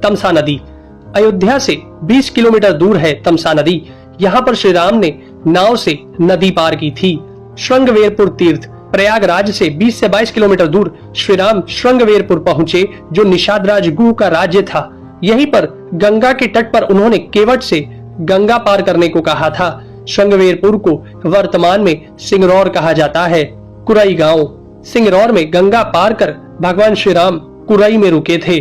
तमसा नदी। अयोध्या से 20 किलोमीटर दूर है तमसा नदी। यहाँ पर श्री राम ने नाव से नदी पार की थी। श्रृंगवेरपुर तीर्थ। प्रयागराज से 20 से 22 किलोमीटर दूर श्री राम श्रृंगवेरपुर पहुंचे, जो निषादराज गुह का राज्य था। यहीं पर गंगा के तट पर उन्होंने केवट से गंगा पार करने को कहा था। श्रृंगवेरपुर को वर्तमान में सिंगरौर कहा जाता है। कुरई गांव। सिंगरौर में गंगा पार कर भगवान श्री राम कुरई में रुके थे।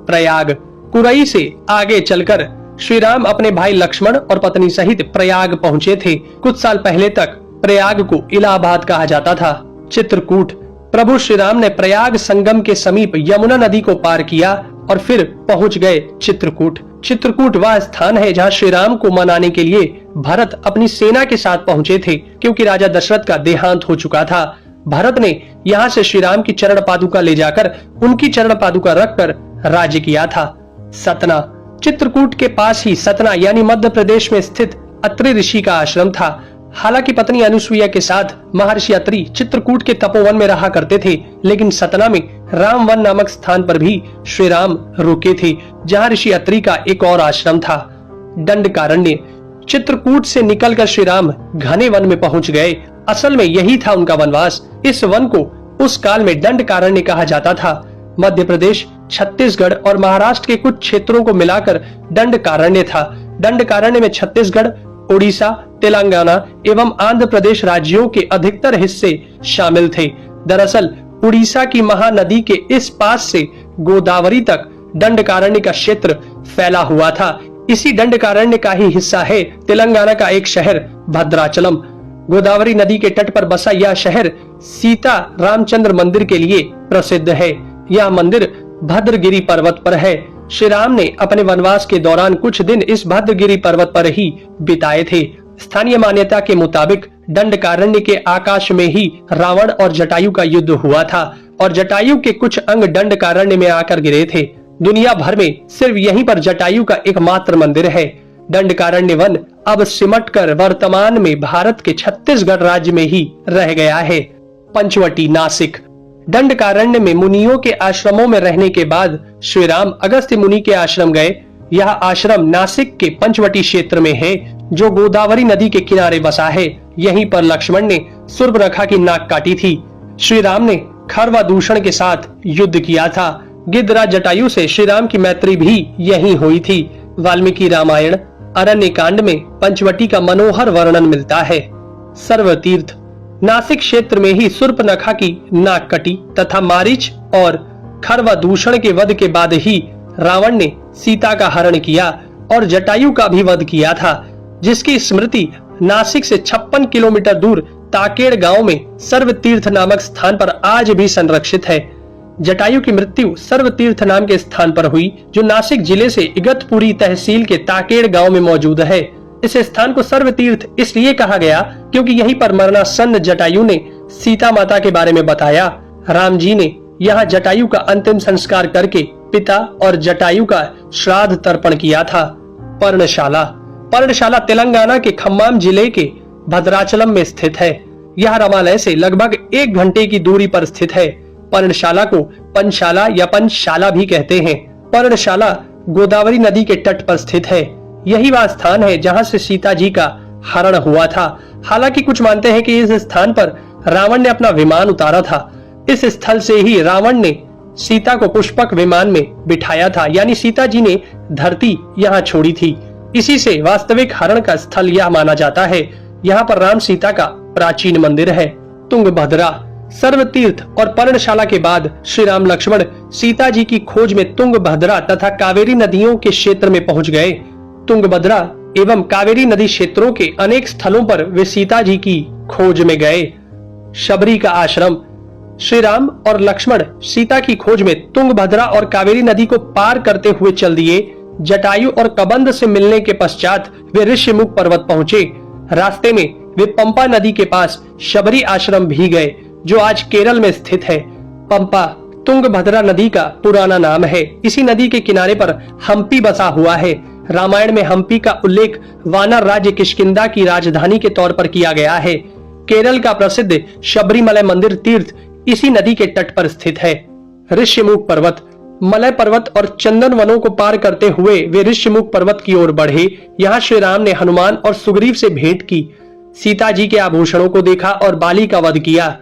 प्रयाग। कुरई से आगे चलकर श्री राम अपने भाई लक्ष्मण और पत्नी सहित प्रयाग पहुंचे थे। कुछ साल पहले तक प्रयाग को इलाहाबाद कहा जाता था। चित्रकूट। प्रभु श्री राम ने प्रयाग संगम के समीप यमुना नदी को पार किया और फिर पहुंच गए चित्रकूट। चित्रकूट वह स्थान है जहां श्री राम को मनाने के लिए भरत अपनी सेना के साथ पहुंचे थे, क्योंकि राजा दशरथ का देहांत हो चुका था। भरत ने यहाँ से श्री राम की चरण पादुका ले जाकर उनकी चरण पादुका रखकर राज्य किया था। सतना। चित्रकूट के पास ही सतना यानी मध्य प्रदेश में स्थित अत्रि ऋषि का आश्रम था। हालांकि पत्नी अनुसुईया के साथ महर्षि अत्रि चित्रकूट के तपोवन में रहा करते थे, लेकिन सतना में रामवन नामक स्थान पर भी श्री राम रुके थे, जहां ऋषि अत्रि का एक और आश्रम था। दंडकारण्य। चित्रकूट से निकलकर श्री राम घने वन में पहुंच गए। असल में यही था उनका वनवास। इस वन को उस काल में दंडकारण्य कहा जाता था। मध्य प्रदेश, छत्तीसगढ़ और महाराष्ट्र के कुछ क्षेत्रों को मिलाकर दंडकारण्य था। दंडकारण्य में छत्तीसगढ़, उड़ीसा, तेलंगाना एवं आंध्र प्रदेश राज्यों के अधिकतर हिस्से शामिल थे। दरअसल उड़ीसा की महानदी के इस पास से गोदावरी तक दंडकारण्य का क्षेत्र फैला हुआ था। इसी दंडकारण्य का ही हिस्सा है तेलंगाना का एक शहर भद्राचलम। गोदावरी नदी के तट पर बसा यह शहर सीता रामचंद्र मंदिर के लिए प्रसिद्ध है। यह मंदिर भद्रगिरी पर्वत पर है। श्री राम ने अपने वनवास के दौरान कुछ दिन इस भद्रगिरी पर्वत पर ही बिताए थे। स्थानीय मान्यता के मुताबिक दंडकारण्य के आकाश में ही रावण और जटायु का युद्ध हुआ था और जटायु के कुछ अंग दंडकारण्य में आकर गिरे थे। दुनिया भर में सिर्फ यहीं पर जटायु का एकमात्र मंदिर है। दंडकारण्य वन अब सिमटकर वर्तमान में भारत के छत्तीसगढ़ राज्य में ही रह गया है। पंचवटी। नासिक। दंडकारण्य में मुनियों के आश्रमों में रहने के बाद श्री राम अगस्त्य मुनि के आश्रम गए। यह आश्रम नासिक के पंचवटी क्षेत्र में है, जो गोदावरी नदी के किनारे बसा है। यहीं पर लक्ष्मण ने सूर्पनखा की नाक काटी थी। श्री राम ने खरवादूषण के साथ युद्ध किया था। गिद्धराज जटायु से श्री राम की मैत्री भी यहीं हुई थी। वाल्मीकि रामायण अरण्य कांड में पंचवटी का मनोहर वर्णन मिलता है। सर्वतीर्थ। नासिक क्षेत्र में ही सूर्पनखा की नाक कटी तथा मारीच और खरवादूषण के वध के बाद ही रावण ने सीता का हरण किया और जटायु का भी वध किया था, जिसकी स्मृति नासिक से 56 किलोमीटर दूर ताकेड़ गांव में सर्वतीर्थ नामक स्थान पर आज भी संरक्षित है। जटायु की मृत्यु सर्वतीर्थ नाम के स्थान पर हुई, जो नासिक जिले से इगतपुरी तहसील के ताकेड़ गांव में मौजूद है। इस स्थान को सर्वतीर्थ इसलिए कहा गया क्योंकि यहीं पर मरणासन्न जटायु ने सीता माता के बारे में बताया। राम जी ने यहाँ जटायु का अंतिम संस्कार करके पिता और जटायु का श्राद्ध तर्पण किया था। पर्णशाला। पर्णशाला तेलंगाना के खम्माम जिले के भद्राचलम में स्थित है। यह रामालय से लगभग 1 घंटे की दूरी पर स्थित है। पर्णशाला को पंचशाला या पंचशाला भी कहते हैं। पर्णशाला गोदावरी नदी के तट पर स्थित है। यही वह स्थान है जहां से सीता जी का हरण हुआ था। हालांकि कुछ मानते हैं कि इस स्थान पर रावण ने अपना विमान उतारा था। इस स्थल से ही रावण ने सीता को पुष्पक विमान में बिठाया था, यानी सीता जी ने धरती यहाँ छोड़ी थी। इसी से वास्तविक हरण का स्थल यह माना जाता है। यहाँ पर राम सीता का प्राचीन मंदिर है। तुंगभद्रा। सर्वतीर्थ और पर्णशाला के बाद श्री राम लक्ष्मण सीता जी की खोज में तुंगभद्रा तथा कावेरी नदियों के क्षेत्र में पहुंच गए। तुंगभद्रा एवं कावेरी नदी क्षेत्रों के अनेक स्थलों पर वे सीता जी की खोज में गए। शबरी का आश्रम। श्री राम और लक्ष्मण सीता की खोज में तुंगभद्रा और कावेरी नदी को पार करते हुए चल दिए। जटायु और कबंध से मिलने के पश्चात वे ऋषिमुख पर्वत पहुंचे। रास्ते में वे पंपा नदी के पास शबरी आश्रम भी गए, जो आज केरल में स्थित है। पंपा तुंगभद्रा नदी का पुराना नाम है। इसी नदी के किनारे पर हम्पी बसा हुआ है। रामायण में हम्पी का उल्लेख वानर राज्य किष्किंधा की राजधानी के तौर पर किया गया है। केरल का प्रसिद्ध शबरीमलय मंदिर तीर्थ इसी नदी के तट पर स्थित है। ऋषिमुख पर्वत। मलय पर्वत और चंदन वनों को पार करते हुए वे ऋष्यमुख पर्वत की ओर बढ़े। यहाँ श्री राम ने हनुमान और सुग्रीव से भेंट की, सीता जी के आभूषणों को देखा और बाली का वध किया।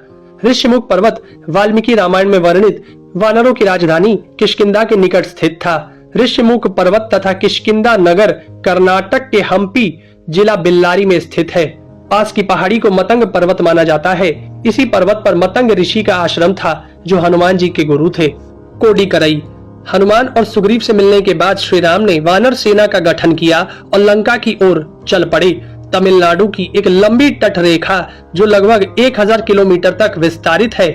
ऋष्यमुख पर्वत वाल्मीकि रामायण में वर्णित वानरों की राजधानी किष्किंधा के निकट स्थित था। ऋष्यमुख पर्वत तथा किष्किंधा नगर कर्नाटक के हम्पी जिला बेल्लारी में स्थित है। पास की पहाड़ी को मतंग पर्वत माना जाता है। इसी पर्वत पर मतंग ऋषि का आश्रम था जो हनुमान जी के गुरु थे। कोडिकरई। हनुमान और सुग्रीव से मिलने के बाद श्री राम ने वानर सेना का गठन किया और लंका की ओर चल पड़े। तमिलनाडु की एक लंबी तट रेखा जो लगभग 1000 किलोमीटर तक विस्तारित है।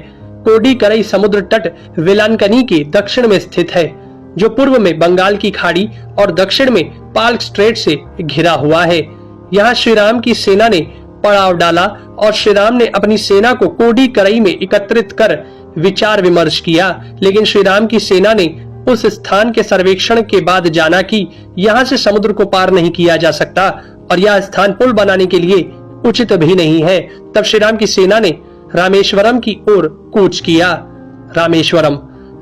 कोडिकरई समुद्र तट वेलांकनी के दक्षिण में स्थित है, जो पूर्व में बंगाल की खाड़ी और दक्षिण में पाल्क स्ट्रेट से घिरा हुआ है। यहाँ श्री राम की सेना ने पड़ाव डाला और श्री राम ने अपनी सेना को कोडिकरई में एकत्रित कर विचार विमर्श किया, लेकिन श्री राम की सेना ने उस स्थान के सर्वेक्षण के बाद जाना कि यहाँ से समुद्र को पार नहीं किया जा सकता और यह स्थान पुल बनाने के लिए उचित भी नहीं है। तब श्री राम की सेना ने रामेश्वरम की ओर कूच किया।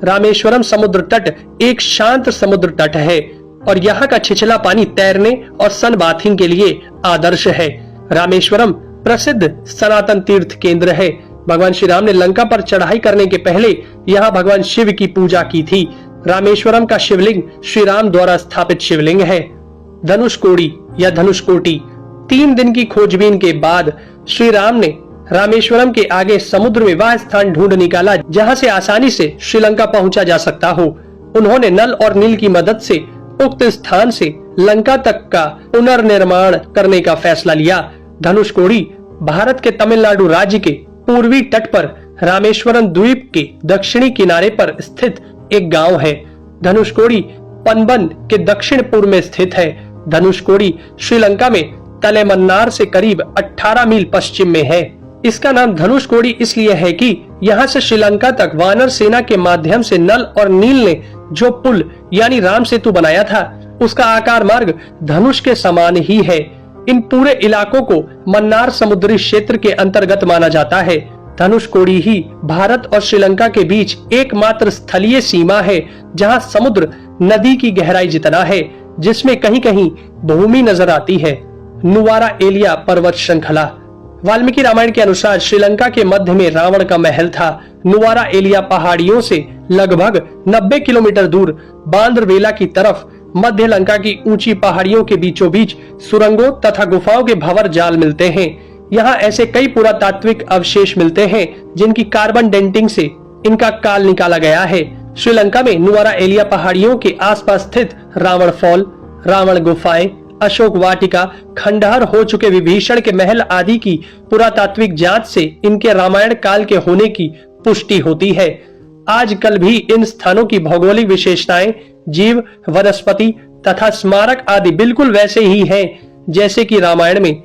रामेश्वरम समुद्र तट एक शांत समुद्र तट है और यहाँ का छिछला पानी तैरने और सन बाथिंग के लिए आदर्श है। रामेश्वरम प्रसिद्ध सनातन तीर्थ केंद्र है। भगवान श्री राम ने लंका पर चढ़ाई करने के पहले यहाँ भगवान शिव की पूजा की थी। रामेश्वरम का शिवलिंग श्री राम द्वारा स्थापित शिवलिंग है। धनुषकोडी या धनुषकोटी। 3 दिन की खोजबीन के बाद श्री राम ने रामेश्वरम के आगे समुद्र में वह स्थान ढूंढ निकाला जहां से आसानी से श्रीलंका पहुंचा जा सकता हो। उन्होंने नल और नील की मदद से उक्त स्थान से लंका तक का पुनर्निर्माण करने का फैसला लिया। धनुषकोडी भारत के तमिलनाडु राज्य के पूर्वी तट पर रामेश्वरम द्वीप के दक्षिणी किनारे पर स्थित एक गांव है। धनुषकोडी पनबन के दक्षिण पूर्व में स्थित है। धनुषकोडी श्रीलंका में तलेमन्नार से करीब 18 मील पश्चिम में है। इसका नाम धनुषकोडी इसलिए है कि यहाँ से श्रीलंका तक वानर सेना के माध्यम से नल और नील ने जो पुल यानी राम सेतु बनाया था, उसका आकार मार्ग धनुष के समान ही है। इन पूरे इलाकों को मन्नार समुद्री क्षेत्र के अंतर्गत माना जाता है। धनुषकोडी ही भारत और श्रीलंका के बीच एकमात्र स्थलीय सीमा है जहां समुद्र नदी की गहराई जितना है, जिसमें कहीं कहीं भूमि नजर आती है। नुवारा एलिया पर्वत श्रृंखला। वाल्मीकि रामायण के अनुसार श्रीलंका के मध्य में रावण का महल था। नुवारा एलिया पहाड़ियों से लगभग 90 किलोमीटर दूर बांद्रवेला की तरफ मध्य लंका की ऊंची पहाड़ियों के बीचों बीच सुरंगों तथा गुफाओं के भंवर जाल मिलते हैं। यहाँ ऐसे कई पुरातात्विक अवशेष मिलते हैं जिनकी कार्बन डेंटिंग से इनका काल निकाला गया है। श्रीलंका में नुवारा एलिया पहाड़ियों के आसपास स्थित रावण फॉल, रावण गुफाएं, अशोक वाटिका, खंडहर हो चुके विभीषण के महल आदि की पुरातात्विक जांच से इनके रामायण काल के होने की पुष्टि होती है। आजकल भी इन स्थानों की भौगोलिक विशेषताएं, जीव, वनस्पति तथा स्मारक आदि बिल्कुल वैसे ही हैं जैसे कि रामायण में